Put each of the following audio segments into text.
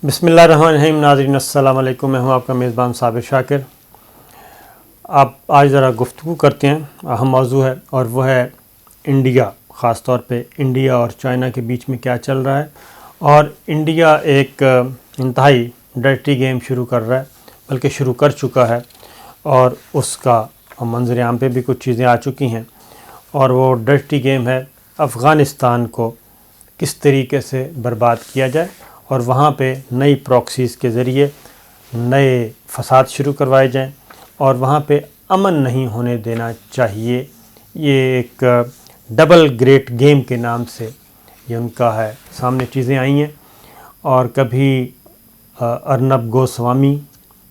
بسم اللہ الرحمن الرحیم. ناظرین السلام علیکم. میں ہوں آپ کا میزبان صابر شاکر. آپ آج ذرا گفتگو کرتے ہیں. اہم موضوع ہے اور وہ ہے انڈیا، خاص طور پہ انڈیا اور چائنا کے بیچ میں کیا چل رہا ہے. اور انڈیا ایک انتہائی ڈرٹی گیم شروع کر رہا ہے، بلکہ شروع کر چکا ہے، اور اس کا منظر عام پہ بھی کچھ چیزیں آ چکی ہیں. اور وہ ڈرٹی گیم ہے افغانستان کو کس طریقے سے برباد کیا جائے اور وہاں پہ نئی پراکسیز کے ذریعے نئے فساد شروع کروائے جائیں اور وہاں پہ امن نہیں ہونے دینا چاہیے. یہ ایک ڈبل گریٹ گیم کے نام سے یہ ان کا ہے، سامنے چیزیں آئی ہیں. اور کبھی ارنب گوسوامی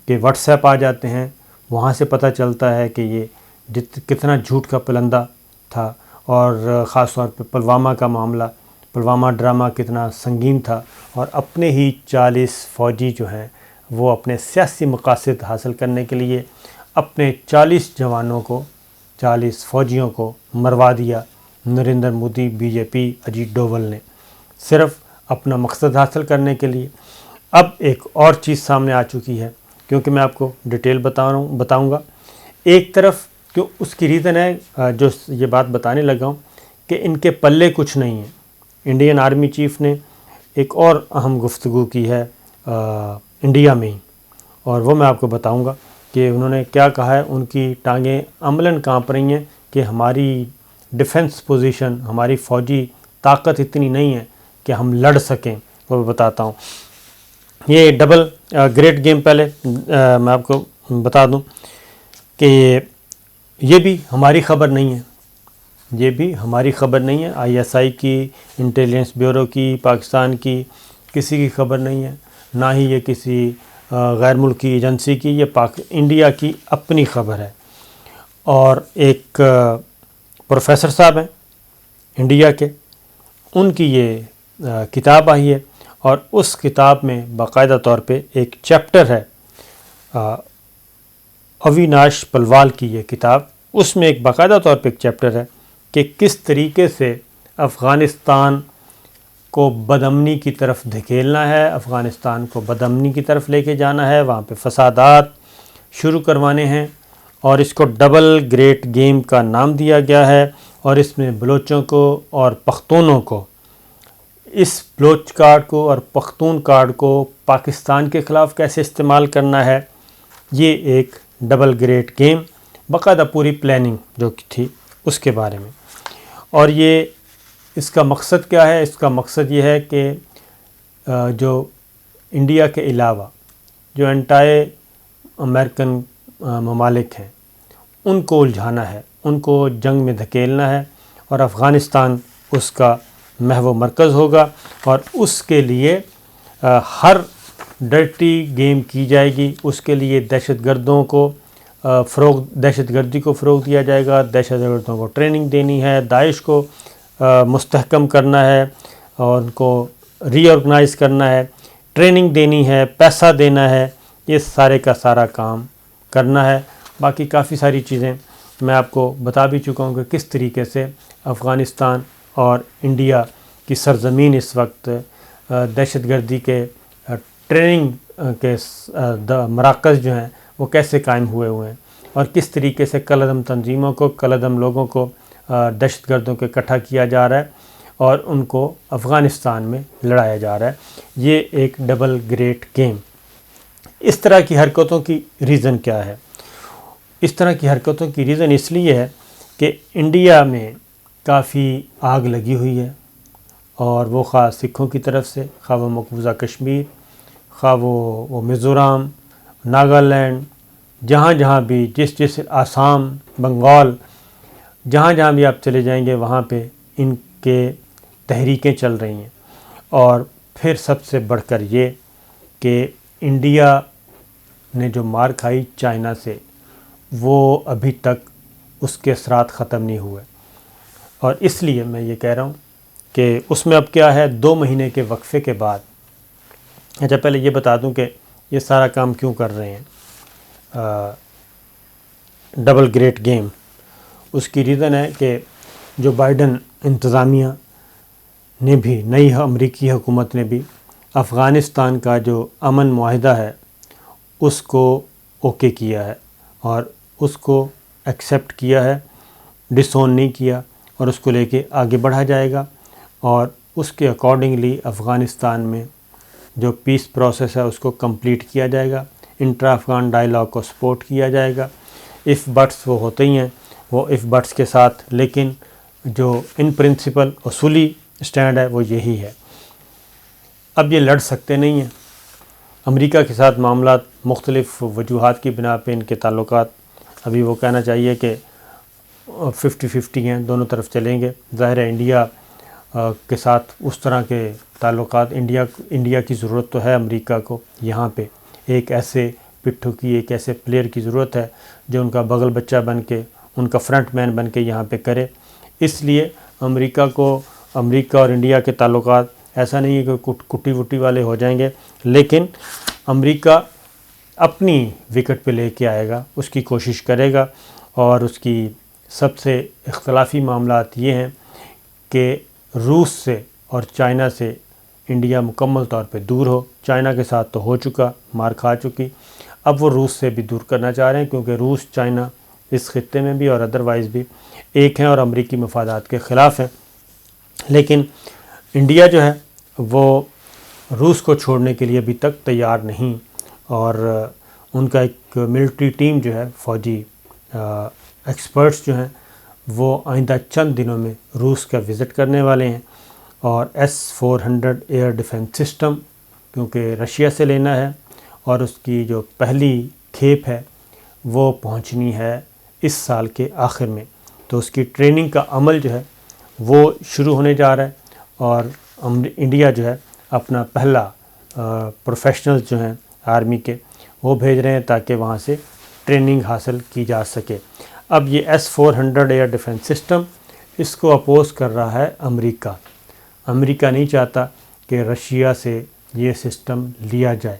کے واٹس ایپ آ جاتے ہیں، وہاں سے پتہ چلتا ہے کہ یہ کتنا جھوٹ کا پلندہ تھا. اور خاص طور پہ پلوامہ کا معاملہ، پلوامہ ڈرامہ کتنا سنگین تھا، اور اپنے ہی 40 فوجی جو ہیں وہ اپنے سیاسی مقاصد حاصل کرنے کے لیے اپنے 40 جوانوں کو، 40 فوجیوں کو مروا دیا نریندر مودی، بی جے پی، اجیت ڈوول نے، صرف اپنا مقصد حاصل کرنے کے لیے. اب ایک اور چیز سامنے آ چکی ہے، کیونکہ میں آپ کو ڈیٹیل بتاؤں گا. ایک طرف جو اس کی ریزن ہے، جو یہ بات بتانے لگا ہوں کہ ان کے پلے کچھ نہیں ہے. انڈین آرمی چیف نے ایک اور اہم گفتگو کی ہے انڈیا میں ہی، اور وہ میں آپ کو بتاؤں گا کہ انہوں نے کیا کہا ہے. ان کی ٹانگیں عملاً کانپ رہی ہیں کہ ہماری ڈیفنس پوزیشن، ہماری فوجی طاقت اتنی نہیں ہے کہ ہم لڑ سکیں. وہ میں بتاتا ہوں. یہ ڈبل گریٹ گیم پہلے میں آپ کو بتا دوں کہ یہ بھی ہماری خبر نہیں ہے، یہ بھی ہماری خبر نہیں ہے. آئی ایس آئی کی، انٹیلیجنس بیورو کی، پاکستان کی کسی کی خبر نہیں ہے، نہ ہی یہ کسی غیر ملکی ایجنسی کی. یہ انڈیا کی اپنی خبر ہے. اور ایک پروفیسر صاحب ہیں انڈیا کے، ان کی یہ کتاب آئی ہے، اور اس کتاب میں باقاعدہ طور پہ ایک چیپٹر ہے، اویناش پلوال کی یہ کتاب. اس میں ایک باقاعدہ طور پہ ایک چیپٹر ہے کہ کس طریقے سے افغانستان کو بدامنی کی طرف دھکیلنا ہے، افغانستان کو بدامنی کی طرف لے کے جانا ہے، وہاں پہ فسادات شروع کروانے ہیں. اور اس کو ڈبل گریٹ گیم کا نام دیا گیا ہے. اور اس میں بلوچوں کو اور پختونوں کو، اس بلوچ کارڈ کو اور پختون کارڈ کو پاکستان کے خلاف کیسے استعمال کرنا ہے، یہ ایک ڈبل گریٹ گیم، باقاعدہ پوری پلاننگ جو تھی اس کے بارے میں. اور یہ اس کا مقصد کیا ہے؟ اس کا مقصد یہ ہے کہ جو انڈیا کے علاوہ جو انٹائی امریکن ممالک ہیں ان کو الجھانا ہے، ان کو جنگ میں دھکیلنا ہے، اور افغانستان اس کا محو مرکز ہوگا. اور اس کے لیے ہر ڈرٹی گیم کی جائے گی. اس کے لیے دہشت گردوں کو دہشت گردی کو فروغ دیا جائے گا، دہشت گردوں کو ٹریننگ دینی ہے، داعش کو مستحکم کرنا ہے، اور ان کو ری آرگنائز کرنا ہے، ٹریننگ دینی ہے، پیسہ دینا ہے. یہ سارے کا سارا کام کرنا ہے. باقی کافی ساری چیزیں میں آپ کو بتا بھی چکا ہوں کہ کس طریقے سے افغانستان اور انڈیا کی سرزمین اس وقت دہشت گردی کے ٹریننگ کے مراکز جو ہیں وہ کیسے قائم ہوئے ہیں، اور کس طریقے سے کلعدم تنظیموں کو، کلعدم لوگوں کو دہشت گردوں کے اکٹھا کیا جا رہا ہے اور ان کو افغانستان میں لڑایا جا رہا ہے. یہ ایک ڈبل گریٹ گیم. اس طرح کی حرکتوں کی ریزن کیا ہے؟ اس طرح کی حرکتوں کی ریزن اس لیے ہے کہ انڈیا میں کافی آگ لگی ہوئی ہے، اور وہ خواہ سکھوں کی طرف سے، خواہ وہ مقبوضہ کشمیر، خواہ وہ میزورام، ناگالینڈ، جہاں جہاں بھی، جس آسام، بنگال، جہاں جہاں بھی آپ چلے جائیں گے وہاں پہ ان کے تحریکیں چل رہی ہیں. اور پھر سب سے بڑھ کر یہ کہ انڈیا نے جو مار کھائی چائنا سے، وہ ابھی تک اس کے اثرات ختم نہیں ہوئے. اور اس لیے میں یہ کہہ رہا ہوں کہ اس میں اب کیا ہے، 2 مہینے کے وقفے کے بعد. اچھا، پہلے یہ بتا دوں کہ یہ سارا کام کیوں کر رہے ہیں ڈبل گریٹ گیم. اس کی ریزن ہے کہ جو بائیڈن انتظامیہ نے بھی، نئی امریکی حکومت نے بھی افغانستان کا جو امن معاہدہ ہے اس کو اوکے کیا ہے اور اس کو ایکسیپٹ کیا ہے، ڈس اون نہیں کیا، اور اس کو لے کے آگے بڑھا جائے گا، اور اس کے اکارڈنگلی افغانستان میں جو پیس پروسیس ہے اس کو کمپلیٹ کیا جائے گا، انٹرا افغان ڈائیلاگ کو سپورٹ کیا جائے گا۔ اف بٹس وہ ہوتے ہی ہیں، وہ اف بٹس کے ساتھ، لیکن جو ان پرنسپل اصولی سٹینڈ ہے وہ یہی ہے۔ اب یہ لڑ سکتے نہیں ہیں، امریکہ کے ساتھ معاملات مختلف وجوہات کی بنا پہ ان کے تعلقات ابھی وہ کہنا چاہیے کہ 50-50 ہیں، دونوں طرف چلیں گے۔ ظاہر ہے انڈیا کے ساتھ اس طرح کے تعلقات، انڈیا کی ضرورت تو ہے امریکہ کو، یہاں پہ ایک ایسے پٹھو کی، ایک ایسے پلیئر کی ضرورت ہے جو ان کا بغل بچہ بن کے، ان کا فرنٹ مین بن کے یہاں پہ کرے۔ اس لیے امریکہ اور انڈیا کے تعلقات ایسا نہیں ہے کہ کٹی وٹی والے ہو جائیں گے، لیکن امریکہ اپنی وکٹ پہ لے کے آئے گا، اس کی کوشش کرے گا، اور اس کی سب سے اختلافی معاملات یہ ہیں کہ روس سے اور چائنا سے انڈیا مکمل طور پہ دور ہو۔ چائنا کے ساتھ تو ہو چکا، مار کھا چکی، اب وہ روس سے بھی دور کرنا چاہ رہے ہیں، کیونکہ روس چائنا اس خطے میں بھی اور ادروائز بھی ایک ہیں اور امریکی مفادات کے خلاف ہیں۔ لیکن انڈیا جو ہے وہ روس کو چھوڑنے کے لیے ابھی تک تیار نہیں، اور ان کا ایک ملٹری ٹیم جو ہے، فوجی ایکسپرٹس جو ہیں، وہ آئندہ چند دنوں میں روس کا وزٹ کرنے والے ہیں، اور S-400 ایئر ڈیفنس سسٹم کیونکہ رشیا سے لینا ہے، اور اس کی جو پہلی کھیپ ہے وہ پہنچنی ہے اس سال کے آخر میں، تو اس کی ٹریننگ کا عمل جو ہے وہ شروع ہونے جا رہا ہے، اور انڈیا جو ہے اپنا پہلا پروفیشنلز جو ہیں آرمی کے وہ بھیج رہے ہیں تاکہ وہاں سے ٹریننگ حاصل کی جا سکے۔ اب یہ S-400 ایئر ڈیفنس سسٹم، اس کو اپوز کر رہا ہے امریکہ۔ امریکہ نہیں چاہتا کہ رشیا سے یہ سسٹم لیا جائے۔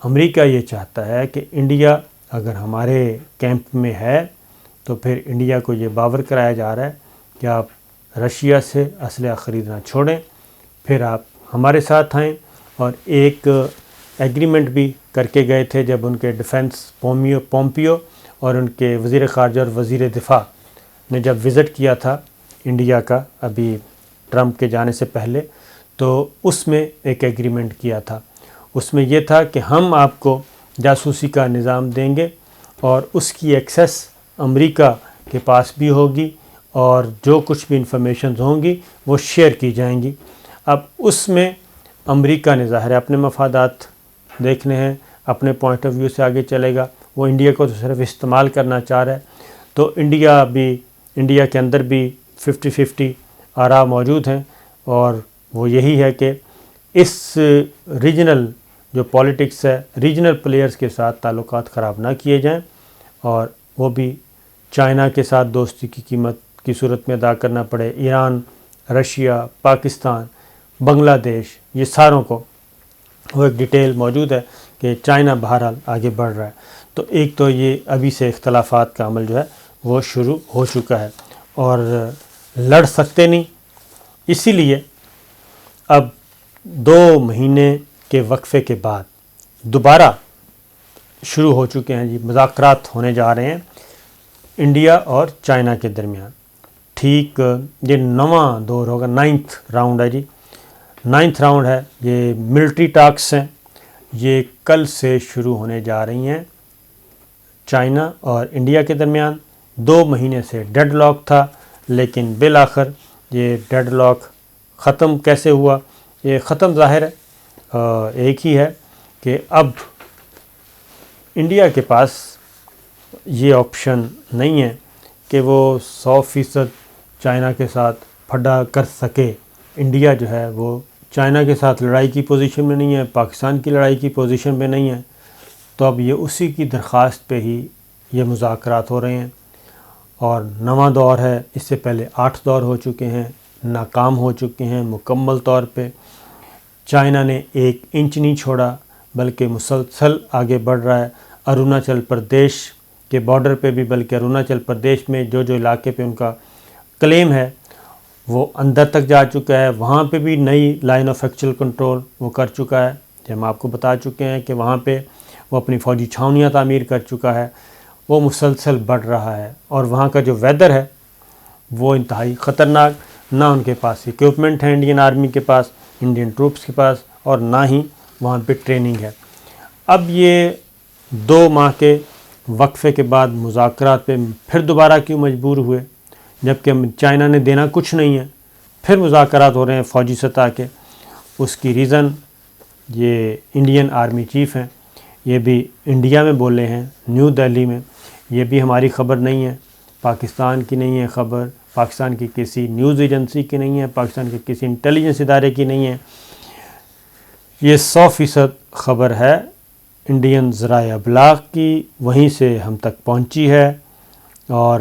امریکہ یہ چاہتا ہے کہ انڈیا اگر ہمارے کیمپ میں ہے تو پھر انڈیا کو یہ باور کرایا جا رہا ہے کہ آپ رشیا سے اسلحہ خریدنا چھوڑیں، پھر آپ ہمارے ساتھ آئیں، اور ایک ایگریمنٹ بھی کر کے گئے تھے جب ان کے ڈیفنس پومپیو اور ان کے وزیر خارجہ اور وزیر دفاع نے جب وزٹ کیا تھا انڈیا کا ابھی ٹرمپ کے جانے سے پہلے، تو اس میں ایک ایگریمنٹ کیا تھا۔ اس میں یہ تھا کہ ہم آپ کو جاسوسی کا نظام دیں گے اور اس کی ایکسیس امریکہ کے پاس بھی ہوگی، اور جو کچھ بھی انفارمیشنز ہوں گی وہ شیئر کی جائیں گی۔ اب اس میں امریکہ نے ظاہر اپنے مفادات دیکھنے ہیں، اپنے پوائنٹ آف ویو سے آگے چلے گا، وہ انڈیا کو تو صرف استعمال کرنا چاہ رہا ہے، تو انڈیا کے اندر بھی 50-50 آراء موجود ہیں، اور وہ یہی ہے کہ اس ریجنل جو پولیٹکس ہے، ریجنل پلیئرز کے ساتھ تعلقات خراب نہ کیے جائیں، اور وہ بھی چائنا کے ساتھ دوستی کی قیمت کی صورت میں ادا کرنا پڑے۔ ایران، رشیا، پاکستان، بنگلہ دیش، یہ ساروں کو وہ ایک ڈیٹیل موجود ہے کہ چائنا بہرحال آگے بڑھ رہا ہے۔ تو ایک تو یہ ابھی سے اختلافات کا عمل جو ہے وہ شروع ہو چکا ہے، اور لڑ سکتے نہیں، اسی لیے اب 2 مہینے کے وقفے کے بعد دوبارہ شروع ہو چکے ہیں، مذاکرات ہونے جا رہے ہیں انڈیا اور چائنا کے درمیان۔ ٹھیک یہ 9واں دور ہوگا، 9th راؤنڈ ہے جی، 9th راؤنڈ ہے۔ یہ ملٹری ٹاکس ہیں، یہ کل سے شروع ہونے جا رہی ہیں چائنا اور انڈیا کے درمیان۔ 2 مہینے سے ڈیڈ لاک تھا، لیکن بالآخر یہ ڈیڈ لاک ختم کیسے ہوا؟ یہ ختم ظاہر ہے ایک ہی ہے کہ اب انڈیا کے پاس یہ آپشن نہیں ہے کہ وہ 100% چائنا کے ساتھ پھڈا کر سکے۔ انڈیا جو ہے وہ چائنا کے ساتھ لڑائی کی پوزیشن میں نہیں ہے، پاکستان کی لڑائی کی پوزیشن میں نہیں ہے، تو اب یہ اسی کی درخواست پہ ہی یہ مذاکرات ہو رہے ہیں، اور 9واں دور ہے۔ اس سے پہلے 8 دور ہو چکے ہیں، ناکام ہو چکے ہیں مکمل طور پہ۔ چائنا نے 1 انچ نہیں چھوڑا، بلکہ مسلسل آگے بڑھ رہا ہے۔ اروناچل پردیش کے بارڈر پہ بھی، بلکہ اروناچل پردیش میں جو علاقے پہ ان کا کلیم ہے وہ اندر تک جا چکا ہے، وہاں پہ بھی نئی لائن آف ایکچوئل کنٹرول وہ کر چکا ہے، جو ہم آپ کو بتا چکے ہیں کہ وہاں پہ وہ اپنی فوجی چھاؤنیاں تعمیر کر چکا ہے، وہ مسلسل بڑھ رہا ہے، اور وہاں کا جو ویدر ہے وہ انتہائی خطرناک، نہ ان کے پاس اکوپمنٹ ہے انڈین آرمی کے پاس، انڈین ٹروپس کے پاس، اور نہ ہی وہاں پہ ٹریننگ ہے۔ اب یہ 2 ماہ کے وقفے کے بعد مذاکرات پہ پھر دوبارہ کیوں مجبور ہوئے، جبکہ چائنا نے دینا کچھ نہیں ہے، پھر مذاکرات ہو رہے ہیں فوجی سطح کے؟ اس کی ریزن یہ انڈین آرمی چیف ہیں، یہ بھی انڈیا میں بولے ہیں، نیو دہلی میں، یہ بھی ہماری خبر نہیں ہے، پاکستان کی نہیں ہے خبر، پاکستان کی کسی نیوز ایجنسی کی نہیں ہے، پاکستان کے کسی انٹیلیجنس ادارے کی نہیں ہے، یہ 100% خبر ہے انڈین ذرائع ابلاغ کی، وہیں سے ہم تک پہنچی ہے، اور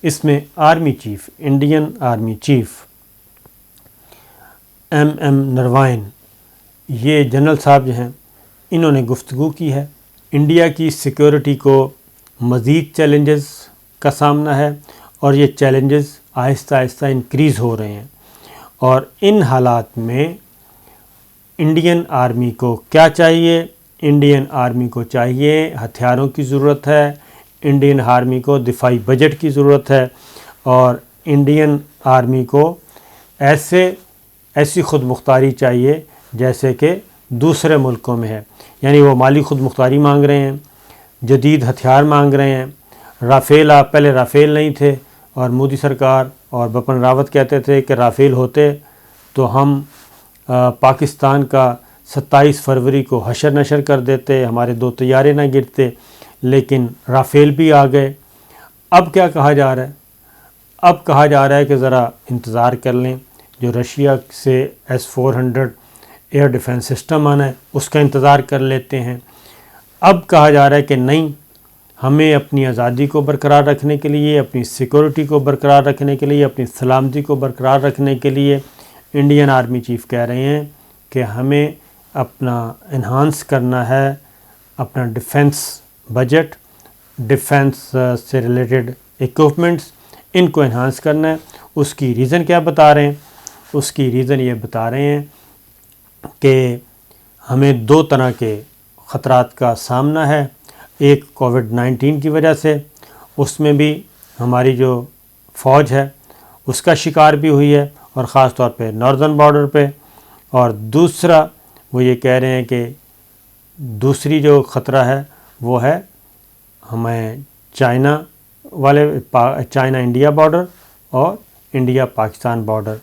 اس میں army chief, Indian army chief M Naravane, یہ جنرل صاحب جو ہیں، انہوں نے گفتگو کی ہے۔ انڈیا کی سیکیورٹی کو مزید چیلنجز کا سامنا ہے، اور یہ چیلنجز آہستہ آہستہ انکریز ہو رہے ہیں، اور ان حالات میں انڈین آرمی کو کیا چاہیے؟ انڈین آرمی کو چاہیے، ہتھیاروں کی ضرورت ہے، انڈین آرمی کو دفاعی بجٹ کی ضرورت ہے، اور انڈین آرمی کو ایسی خود مختاری چاہیے جیسے کہ دوسرے ملکوں میں ہے، یعنی وہ مالی خود مختاری مانگ رہے ہیں، جدید ہتھیار مانگ رہے ہیں۔ پہلے رافیل نہیں تھے، اور مودی سرکار اور بپن راوت کہتے تھے کہ رافیل ہوتے تو ہم پاکستان کا 27 فروری کو حشر نشر کر دیتے، ہمارے 2 طیارے نہ گرتے، لیکن رافیل بھی آ گئے۔ اب کیا کہا جا رہا ہے؟ اب کہا جا رہا ہے کہ ذرا انتظار کر لیں، جو رشیا سے S-400 ایئر ڈیفنس سسٹم آنا ہے اس کا انتظار کر لیتے ہیں۔ اب کہا جا رہا ہے کہ نہیں، ہمیں اپنی آزادی کو برقرار رکھنے کے لیے، اپنی سیکورٹی کو برقرار رکھنے کے لیے، اپنی سلامتی کو برقرار رکھنے کے لیے انڈین آرمی چیف کہہ رہے ہیں کہ ہمیں اپنا انہانس کرنا ہے، اپنا ڈیفنس بجٹ، ڈیفنس سے ریلیٹڈ ایکوپمنٹس، ان کو انہانس کرنا ہے۔ اس کی ریزن کیا بتا رہے ہیں؟ اس کی ریزن یہ بتا رہے ہیں کہ ہمیں 2 طرح کے خطرات کا سامنا ہے، ایک کووڈ-19 کی وجہ سے، اس میں بھی ہماری جو فوج ہے اس کا شکار بھی ہوئی ہے، اور خاص طور پہ ناردرن بارڈر پہ، اور دوسرا وہ یہ کہہ رہے ہیں کہ دوسری جو خطرہ ہے وہ ہے ہمیں چائنا انڈیا بارڈر اور انڈیا پاکستان بارڈر۔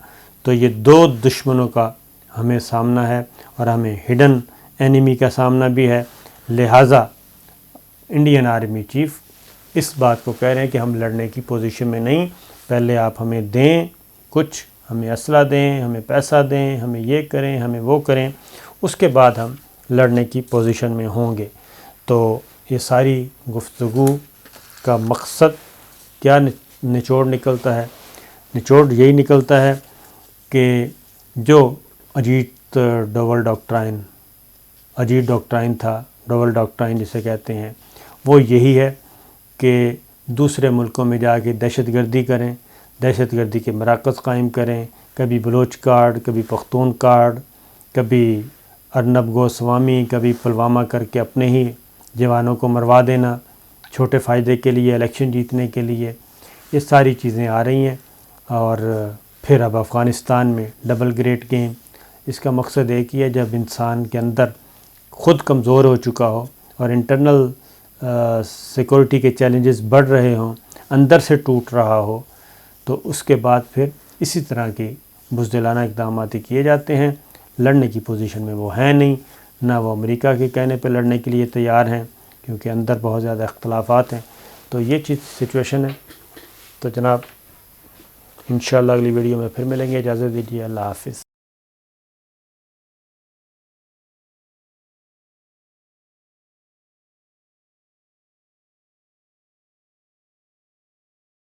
تو یہ 2 دشمنوں کا ہمیں سامنا ہے، اور ہمیں ہڈن اینیمی کا سامنا بھی ہے، لہٰذا انڈین آرمی چیف اس بات کو کہہ رہے ہیں کہ ہم لڑنے کی پوزیشن میں نہیں، پہلے آپ ہمیں دیں کچھ، ہمیں اسلحہ دیں، ہمیں پیسہ دیں، ہمیں یہ کریں، ہمیں وہ کریں، اس کے بعد ہم لڑنے کی پوزیشن میں ہوں گے۔ تو یہ ساری گفتگو کا مقصد کیا نچوڑ نکلتا ہے؟ نچوڑ یہی نکلتا ہے کہ جو اجیت ڈاکٹرائن تھا، ڈبل ڈاکٹرائن جسے کہتے ہیں، وہ یہی ہے کہ دوسرے ملکوں میں جا کے دہشت گردی کریں، دہشت گردی کے مراکز قائم کریں، کبھی بلوچ کارڈ، کبھی پختون کارڈ، کبھی ارنب گوسوامی، کبھی پلوامہ کر کے اپنے ہی جوانوں کو مروا دینا چھوٹے فائدے کے لیے، الیکشن جیتنے کے لیے، یہ ساری چیزیں آ رہی ہیں۔ اور پھر اب افغانستان میں ڈبل گریڈ گیم، اس کا مقصد ایک ہی ہے، جب انسان کے اندر خود کمزور ہو چکا ہو اور انٹرنل سیکورٹی کے چیلنجز بڑھ رہے ہوں، اندر سے ٹوٹ رہا ہو، تو اس کے بعد پھر اسی طرح کی بزدلانہ اقدامات کیے جاتے ہیں۔ لڑنے کی پوزیشن میں وہ ہیں نہیں، نہ وہ امریکہ کے کہنے پہ لڑنے کے لیے تیار ہیں، کیونکہ اندر بہت زیادہ اختلافات ہیں۔ تو یہ چیز سچویشن ہے۔ تو جناب انشاءاللہ اگلی ویڈیو میں پھر ملیں گے، اجازت دیجیے، اللہ حافظ۔